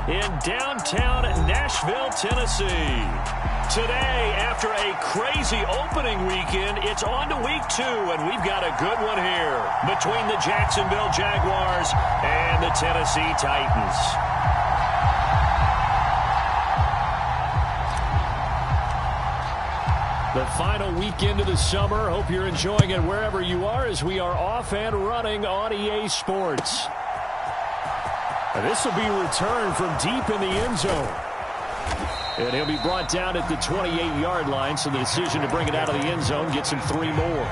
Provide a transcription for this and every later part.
in downtown Nashville, Tennessee. Today, after a crazy opening weekend, it's on to week 2, and we've got a good one here between the Jacksonville Jaguars and the Tennessee Titans. The final weekend of the summer. Hope you're enjoying it wherever you are as we are off and running on EA Sports. And this will be returned from deep in the end zone. And he'll be brought down at the 28-yard line, so the decision to bring it out of the end zone gets him 3 more.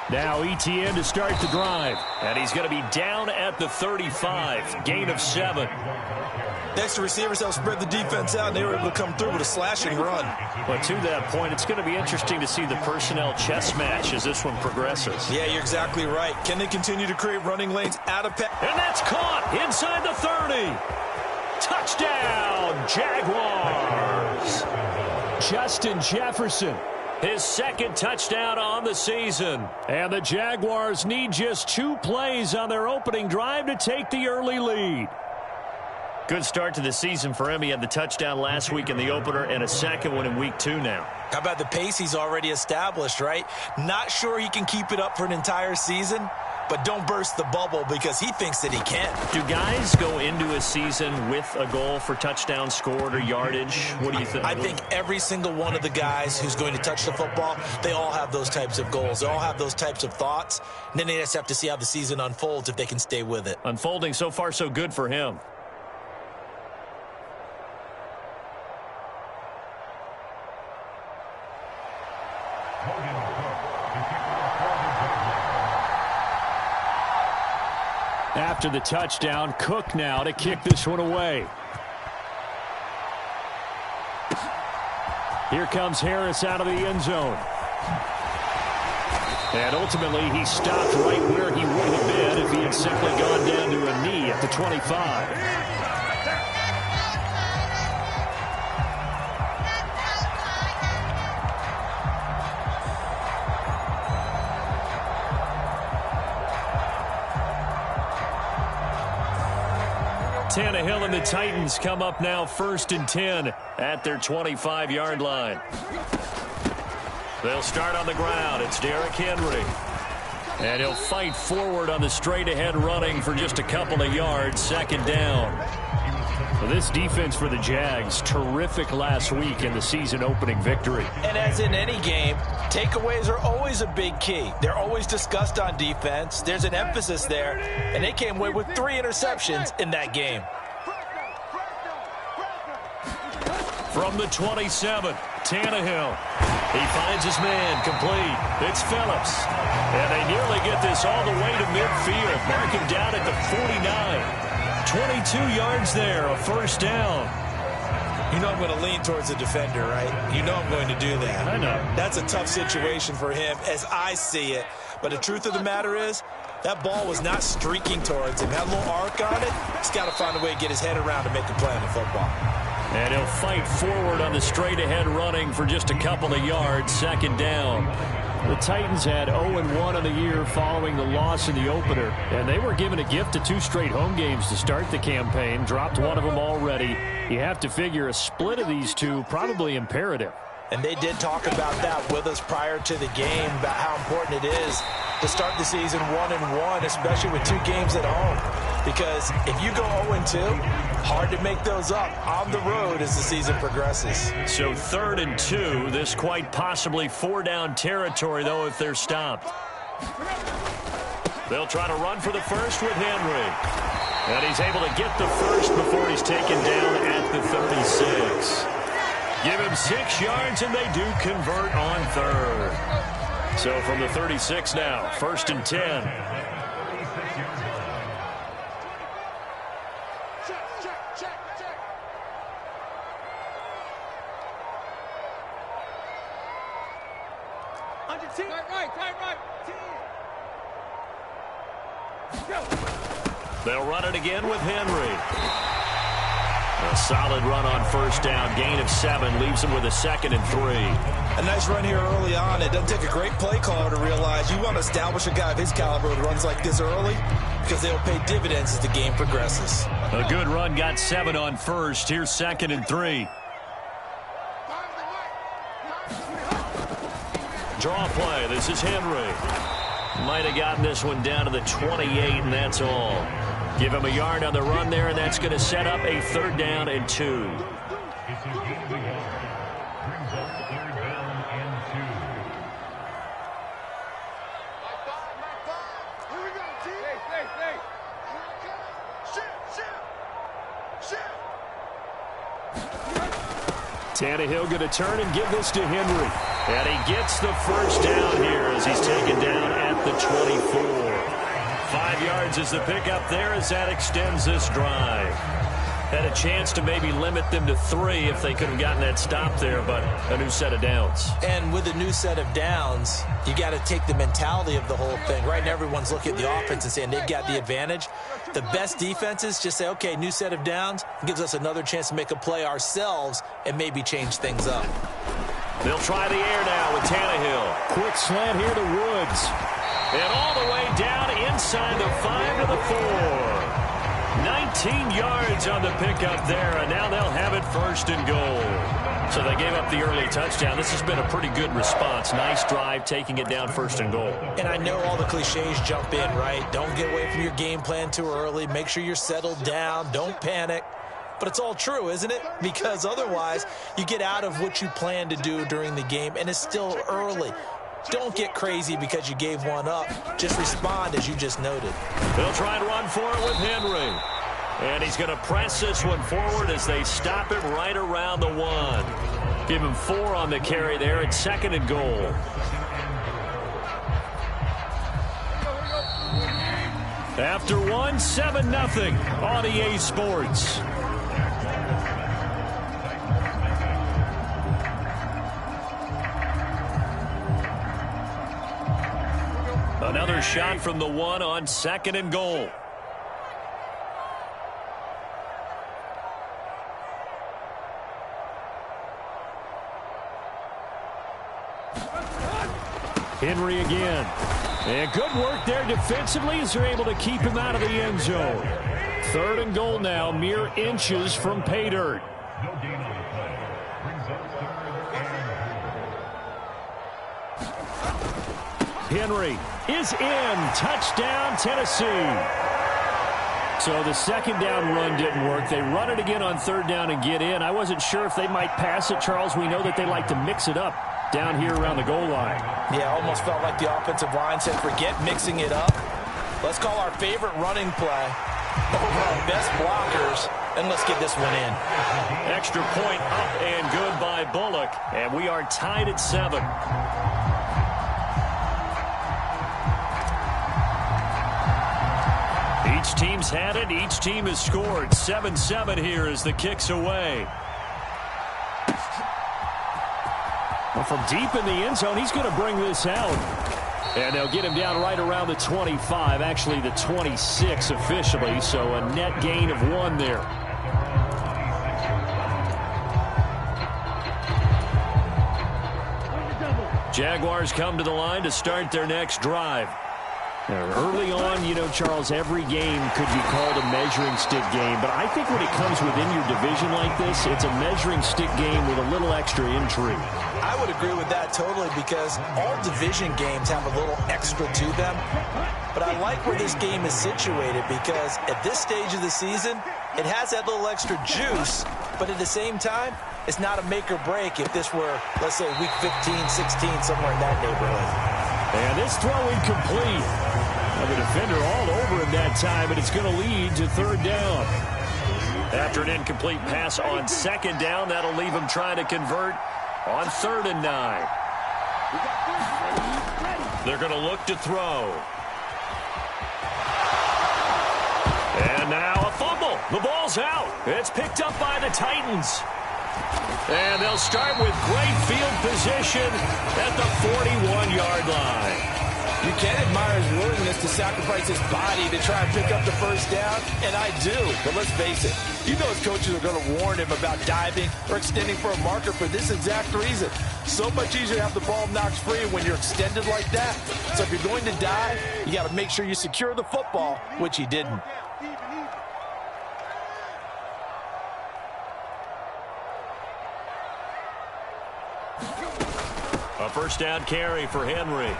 Now ETN to start the drive. And he's going to be down at the 35. Gain of 7. Next, the receivers help spread the defense out, and they were able to come through with a slash and run. But to that point, it's going to be interesting to see the personnel chess match as this one progresses. Yeah, you're exactly right. Can they continue to create running lanes out of pass? And that's caught inside the 30. Touchdown, Jaguars. Justin Jefferson, his second touchdown on the season. And the Jaguars need just 2 plays on their opening drive to take the early lead. Good start to the season for him. He had the touchdown last week in the opener and a second one in week 2 now. How about the pace he's already established, right? Not sure he can keep it up for an entire season, but don't burst the bubble because he thinks that he can. Do guys go into a season with a goal for touchdown scored or yardage? What do you think? I think every single one of the guys who's going to touch the football, they all have those types of goals. They all have those types of thoughts. And then they just have to see how the season unfolds if they can stay with it. Unfolding so far so good for him. After the touchdown, Cook now to kick this one away. Here comes Harris out of the end zone. And ultimately, he stopped right where he would have been if he had simply gone down to a knee at the 25. Tannehill and the Titans come up now 1st and 10 at their 25-yard line. They'll start on the ground. It's Derrick Henry. And he'll fight forward on the straight-ahead running for just a couple of yards. 2nd down. Well, this defense for the Jags, terrific last week in the season-opening victory. And as in any game, takeaways are always a big key. They're always discussed on defense. There's an emphasis there, and they came away with 3 interceptions in that game. From the 27, Tannehill. He finds his man complete. It's Phillips. And they nearly get this all the way to midfield. Mark him down at the 49. 22 yards there, a 1st down. You know I'm going to lean towards the defender, right? You know I'm going to do that. I know. That's a tough situation for him as I see it. But the truth of the matter is, that ball was not streaking towards him. Had a little arc on it. He's got to find a way to get his head around to make a play on the football. And he'll fight forward on the straight-ahead running for just a couple of yards. 2nd down. The Titans had 0-1 on the year following the loss in the opener, and they were given a gift of 2 straight home games to start the campaign. Dropped one of them already. You have to figure a split of these 2 probably imperative. And they did talk about that with us prior to the game, about how important it is to start the season 1-1, especially with 2 games at home. Because if you go 0-2, hard to make those up on the road as the season progresses. So 3rd and 2, this quite possibly 4-down territory, though, if they're stopped. They'll try to run for the first with Henry. And he's able to get the first before he's taken down at the 36. Give him 6 yards, and they do convert on 3rd. So from the 36 now, 1st and 10. They'll run it again with Henry. A solid run on first down. Gain of 7 leaves them with a 2nd and 3. A nice run here early on. It doesn't take a great play caller to realize you want to establish a guy of his caliber with runs like this early because they'll pay dividends as the game progresses. A good run got 7 on first. Here's 2nd and 3. Draw play. This is Henry. Might have gotten this one down to the 28, and that's all. Give him a yard on the run there, and that's going to set up a 3rd down and 2. Tannehill going to turn and give this to Henry. And he gets the first down here as he's taken down at the 24. 5 yards is the pickup there as that extends this drive. Had a chance to maybe limit them to 3 if they could have gotten that stop there, but a new set of downs. And with a new set of downs, you got to take the mentality of the whole thing. Right now, everyone's looking at the offense and saying they've got the advantage. The best defenses just say, okay, new set of downs. It gives us another chance to make a play ourselves and maybe change things up. They'll try the air now with Tannehill. Quick slant here to Woods. And all the way down inside the 5 to the 4. 19 yards on the pickup there, and now they'll have it 1st and goal. So they gave up the early touchdown. This has been a pretty good response. Nice drive, taking it down 1st and goal. And I know all the cliches jump in, right? Don't get away from your game plan too early. Make sure you're settled down. Don't panic. But it's all true, isn't it? Because otherwise, you get out of what you plan to do during the game, and it's still early. Don't get crazy because you gave one up. Just respond as you just noted. They'll try and run for it with Henry. And he's going to press this one forward as they stop it right around the 1. Give him 4 on the carry there. It's 2nd and goal. After 1, 7-0 on EA Sports. Another shot from the 1 on 2nd and goal. Henry again. And good work there defensively as they're able to keep him out of the end zone. 3rd and goal now, mere inches from pay dirt. Henry is in. Touchdown, Tennessee. So the 2nd down run didn't work. They run it again on 3rd down and get in. I wasn't sure if they might pass it, Charles. We know that they like to mix it up down here around the goal line. Yeah, almost felt like the offensive line said, forget mixing it up. Let's call our favorite running play over our best blockers, and let's get this one in. Extra point up and good by Bullock, and we are tied at 7. Each team's had it. Each team has scored. 7-7 here as the kick's away. Well, from deep in the end zone, he's going to bring this out. And they'll get him down right around the 25, actually the 26 officially, so a net gain of 1 there. Jaguars come to the line to start their next drive. Early on, you know, Charles, every game could be called a measuring stick game. But I think when it comes within your division like this, it's a measuring stick game with a little extra intrigue. I would agree with that totally because all division games have a little extra to them. But I like where this game is situated because at this stage of the season, it has that little extra juice. But at the same time, it's not a make or break if this were, let's say, week 15, 16, somewhere in that neighborhood. And this throw incomplete. The defender all over him that time, and it's going to lead to 3rd down. After an incomplete pass on 2nd down, that'll leave him trying to convert on 3rd and 9. They're going to look to throw. And now a fumble. The ball's out. It's picked up by the Titans. And they'll start with great field position at the 41-yard line. You can admire his willingness to sacrifice his body to try and pick up the first down, and I do. But let's face it, you know his coaches are going to warn him about diving or extending for a marker for this exact reason. So much easier to have the ball knocked free when you're extended like that. So if you're going to dive, you got to make sure you secure the football, which he didn't. A first down carry for Henry.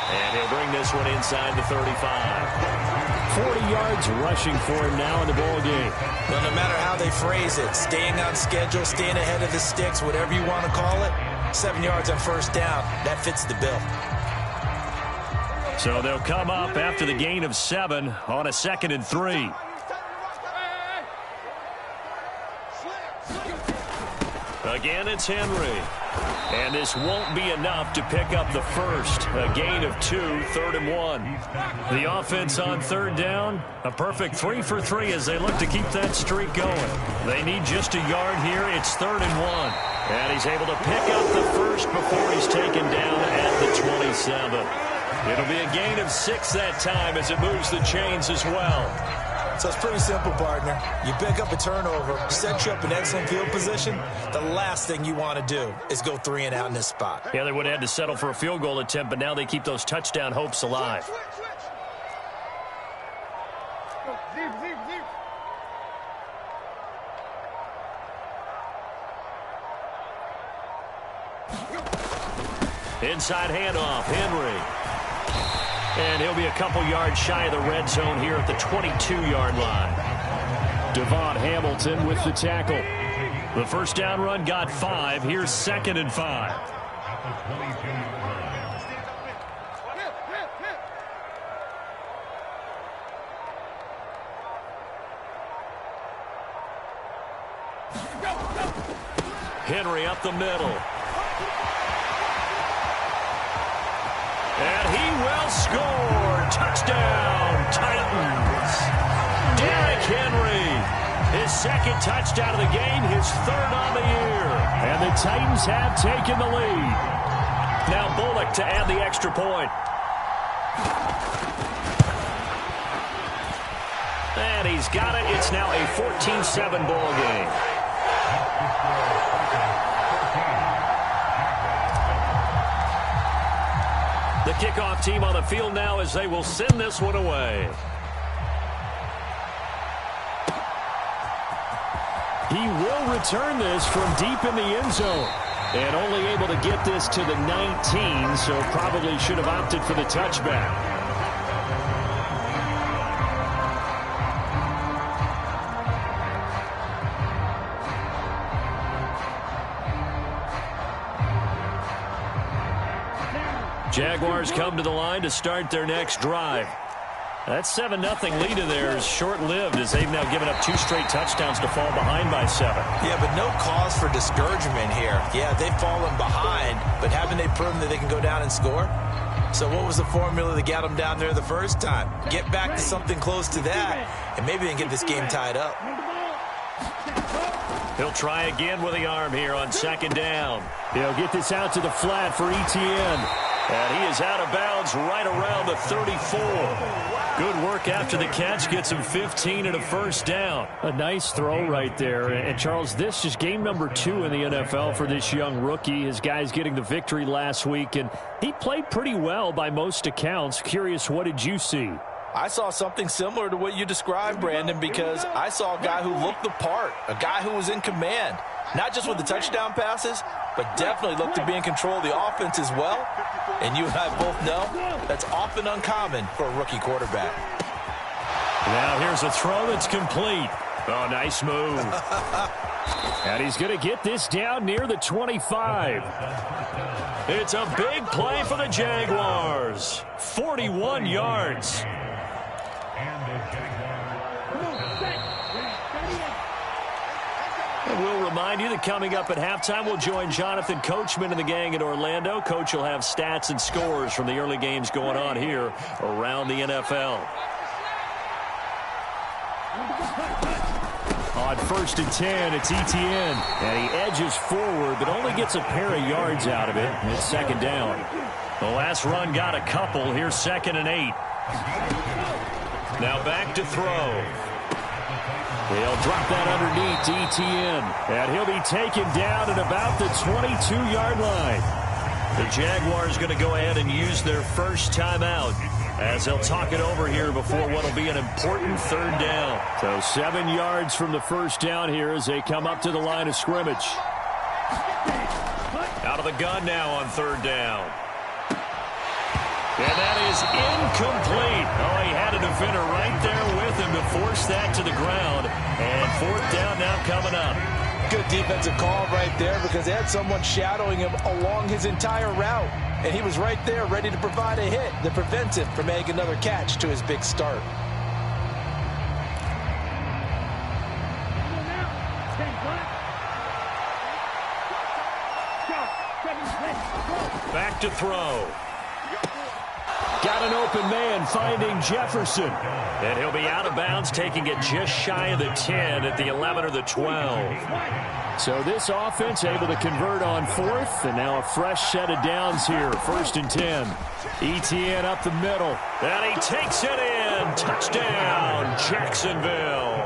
And he'll bring this one inside the 35. 40 yards rushing for him now in the ball game. Well, no matter how they phrase it, staying on schedule, staying ahead of the sticks, whatever you want to call it, 7 yards on first down, that fits the bill. So they'll come up after the gain of 7 on a 2nd and 3. Again, it's Henry. And this won't be enough to pick up the first. A gain of 2, 3rd and 1. The offense on 3rd down, a perfect 3 for 3 as they look to keep that streak going. They need just a yard here. It's 3rd and 1. And he's able to pick up the first before he's taken down at the 27. It'll be a gain of 6 that time as it moves the chains as well. So it's pretty simple, partner. You pick up a turnover, set you up in excellent field position. The last thing you want to do is go 3 and out in this spot. Yeah, they would have had to settle for a field goal attempt, but now they keep those touchdown hopes alive. Inside handoff, Henry. And he'll be a couple yards shy of the red zone here at the 22-yard line. Devon Hamilton with the tackle. The first down run got 5. Here's 2nd and 5. Henry up the middle. And he will score. Touchdown, Titans. Derrick Henry, his 2nd touchdown of the game, his 3rd on the year. And the Titans have taken the lead. Now Bullock to add the extra point. And he's got it. It's now a 14-7 ball game. The kickoff team on the field now as they will send this one away. He will return this from deep in the end zone. And only able to get this to the 19, so probably should have opted for the touchback. Jaguars come to the line to start their next drive. That 7-0 lead of theirs is short-lived as they've now given up 2 straight touchdowns to fall behind by 7. Yeah, but no cause for discouragement here. Yeah, they've fallen behind, but haven't they proven that they can go down and score? So what was the formula that got them down there the first time? Get back to something close to that, and maybe they can get this game tied up. He'll try again with the arm here on 2nd down. He'll get this out to the flat for Etienne. And he is out of bounds right around the 34. Good work after the catch. Gets him 15 and a first down. A nice throw right there. And, Charles, this is game number 2 in the NFL for this young rookie. His guys getting the victory last week, and he played pretty well by most accounts. Curious, what did you see? I saw something similar to what you described, Brandon, because I saw a guy who looked the part, a guy who was in command, not just with the touchdown passes, but definitely looked to be in control of the offense as well. And you and I both know that's often uncommon for a rookie quarterback. Now here's a throw that's complete. Oh, nice move. And he's going to get this down near the 25. It's a big play for the Jaguars. 41 yards. And we'll remind you that coming up at halftime, we'll join Jonathan Coachman and the gang in Orlando. Coach will have stats and scores from the early games going on here around the NFL. On 1st and 10, it's Etienne. And he edges forward, but only gets a pair of yards out of it. It's 2nd down. The last run got a couple. Here's 2nd and 8. Now back to throw. He'll drop that underneath to Etienne. And he'll be taken down at about the 22-yard line. The Jaguars going to go ahead and use their first timeout as they'll talk it over here before what will be an important 3rd down. So 7 yards from the first down here as they come up to the line of scrimmage. Out of the gun now on 3rd down. And that is incomplete. Oh, he had a defender right there with him to force that to the ground. And 4th down now coming up. Good defensive call right there because they had someone shadowing him along his entire route. And he was right there ready to provide a hit that prevents him from making another catch to his big start. Back to throw. Got an open man finding Jefferson. And he'll be out of bounds, taking it just shy of the 10 at the 11 or the 12. So this offense able to convert on 4th, and now a fresh set of downs here. 1st and 10. Etienne up the middle. And he takes it in. Touchdown, Jacksonville.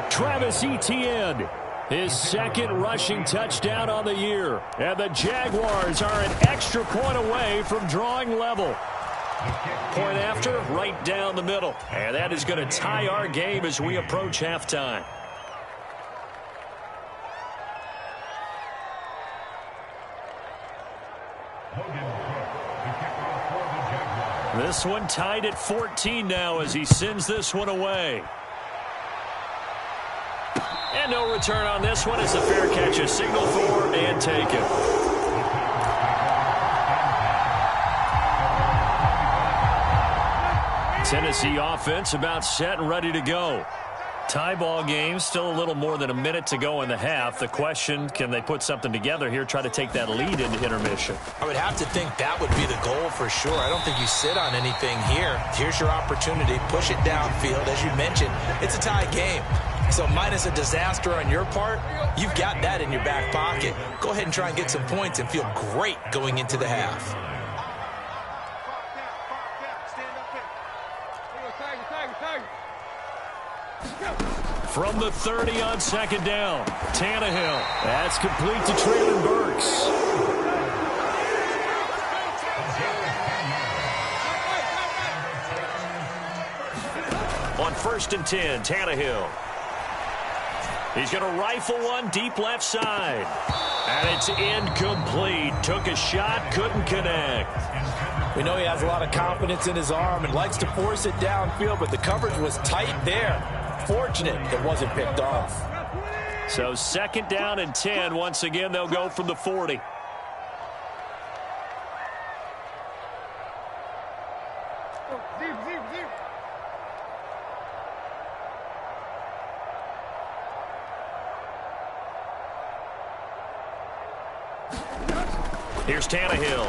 Travis Etienne. His 2nd rushing touchdown on the year. And the Jaguars are an extra point away from drawing level. Point after, right down the middle. And that is going to tie our game as we approach halftime. This one tied at 14 now as he sends this one away. And no return on this one as the fair catch is signaled for and taken. Tennessee offense about set and ready to go. Tie ball game, still a little more than a minute to go in the half. The question, can they put something together here, try to take that lead into intermission? I would have to think that would be the goal for sure. I don't think you sit on anything here. Here's your opportunity. Push it downfield. As you mentioned, it's a tie game. So minus a disaster on your part, you've got that in your back pocket. Go ahead and try and get some points and feel great going into the half. From the 30 on 2nd down, Tannehill. That's complete to Traylon Burks. On 1st and 10, Tannehill. He's going to rifle one deep left side. And it's incomplete. Took a shot, couldn't connect. We know he has a lot of confidence in his arm and likes to force it downfield, but the coverage was tight there. Fortunate it wasn't picked off. So 2nd down and 10. Once again, they'll go from the 40. Here's Tannehill.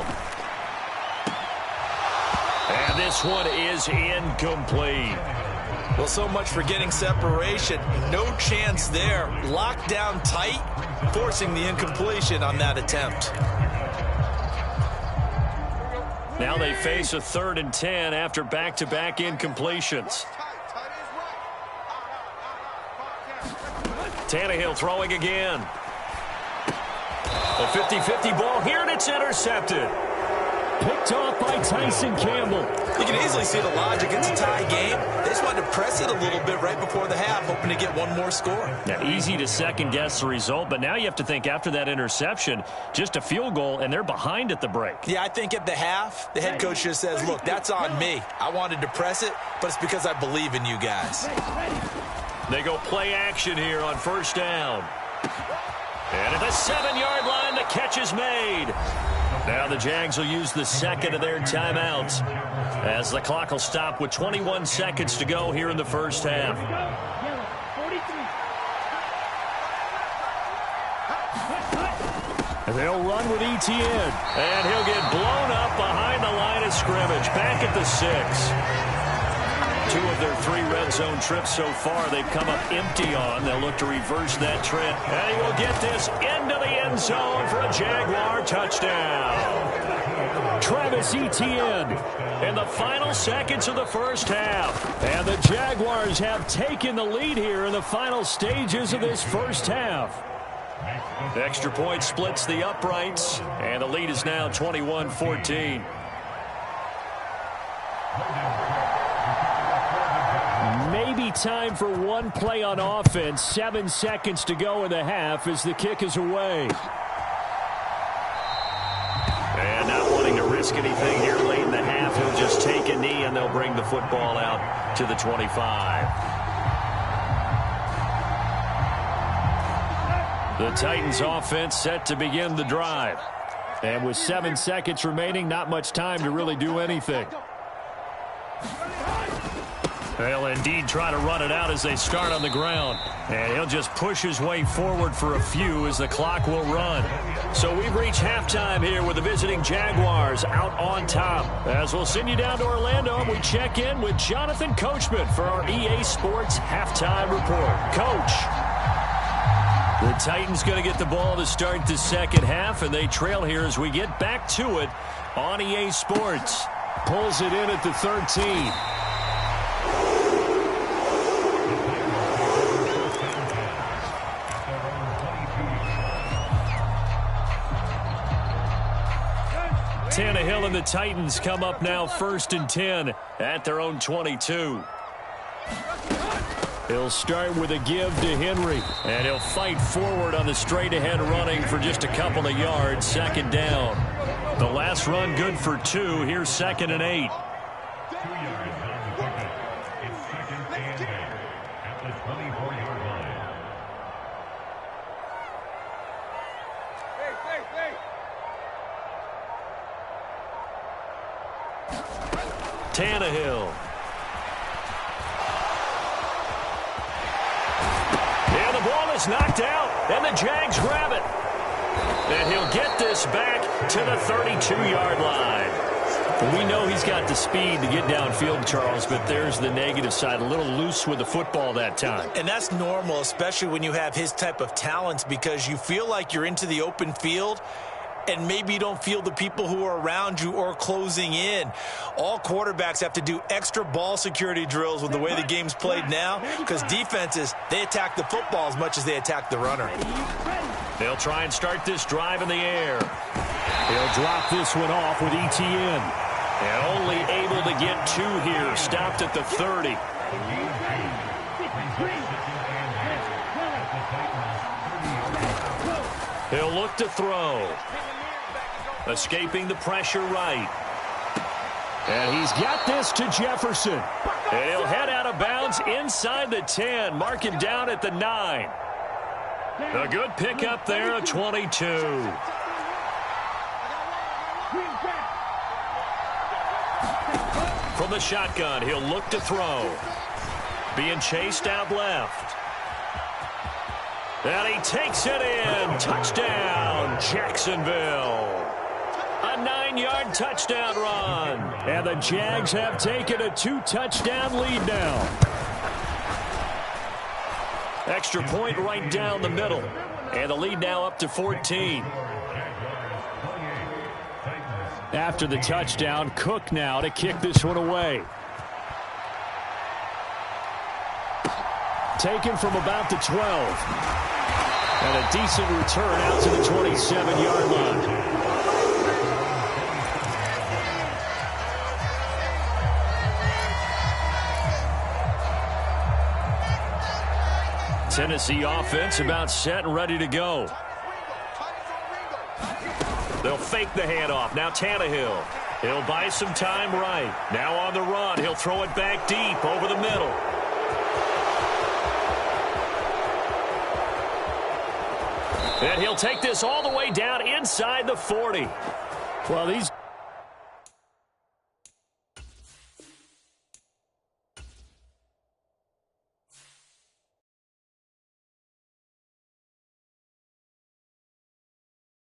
And this one is incomplete. Well, so much for getting separation. No chance there. Locked down tight, forcing the incompletion on that attempt. Now they face a 3rd and 10 after back-to-back incompletions. Tannehill throwing again. A 50-50 ball here, and it's intercepted. Picked off by Tyson Campbell. You can easily see the logic. It's a tie game. They just wanted to press it a little bit right before the half, hoping to get one more score. Now, easy to second-guess the result, but now you have to think after that interception, just a field goal, and they're behind at the break. Yeah, I think at the half, the head coach just says, look, that's on me. I wanted to press it, but it's because I believe in you guys. They go play action here on 1st down. And at the 7-yard line, the catch is made. Now the Jags will use the 2nd of their timeouts as the clock will stop with 21 seconds to go here in the first half. They'll run with Etienne, and he'll get blown up behind the line of scrimmage, back at the 6. 2 of their 3 red zone trips so far, they've come up empty on. They'll look to reverse that trend. And he will get this into the end zone for a Jaguar touchdown. Travis Etienne in the final seconds of the first half. And the Jaguars have taken the lead here in the final stages of this first half. The extra point splits the uprights, and the lead is now 21-14. Maybe time for one play on offense. 7 seconds to go in the half as the kick is away. And not wanting to risk anything here late in the half, he'll just take a knee and they'll bring the football out to the 25. The Titans offense set to begin the drive. And with 7 seconds remaining, not much time to really do anything. They'll indeed try to run it out as they start on the ground. And he'll just push his way forward for a few as the clock will run. So we've reached halftime here with the visiting Jaguars out on top. As we'll send you down to Orlando, and we check in with Jonathan Coachman for our EA Sports Halftime Report. Coach. The Titans going to get the ball to start the second half, and they trail here as we get back to it on EA Sports. Pulls it in at the 13. Tannehill and the Titans come up now 1st and 10 at their own 22. He'll start with a give to Henry, and he'll fight forward on the straight-ahead running for just a couple of yards. 2nd down. The last run good for 2. Here's 2nd and 8. Tannehill. And the ball is knocked out, and the Jags grab it. And he'll get this back to the 32-yard line. We know he's got the speed to get downfield, Charles, but there's the negative side. A little loose with the football that time. And that's normal, especially when you have his type of talents, because you feel like you're into the open field, and maybe you don't feel the people who are around you or closing in. All quarterbacks have to do extra ball security drills with the way the game's played now, because defenses, they attack the football as much as they attack the runner. They'll try and start this drive in the air. He'll drop this one off with Etienne. And only able to get 2 here, stopped at the 30. He'll look to throw. Escaping the pressure right. And he's got this to Jefferson. And he'll head out of bounds inside the 10. Mark him down at the 9. A good pickup there at 22. From the shotgun, he'll look to throw. Being chased out left. And he takes it in. Touchdown, Jacksonville. A 9-yard touchdown run. And the Jags have taken a 2-touchdown lead now. Extra point right down the middle. And the lead now up to 14. After the touchdown, Cook now to kick this one away. Taken from about the 12. And a decent return out to the 27-yard line. Tennessee offense about set and ready to go. They'll fake the handoff. Now Tannehill. He'll buy some time right. Now on the run. He'll throw it back deep over the middle. And he'll take this all the way down inside the 40. Well, these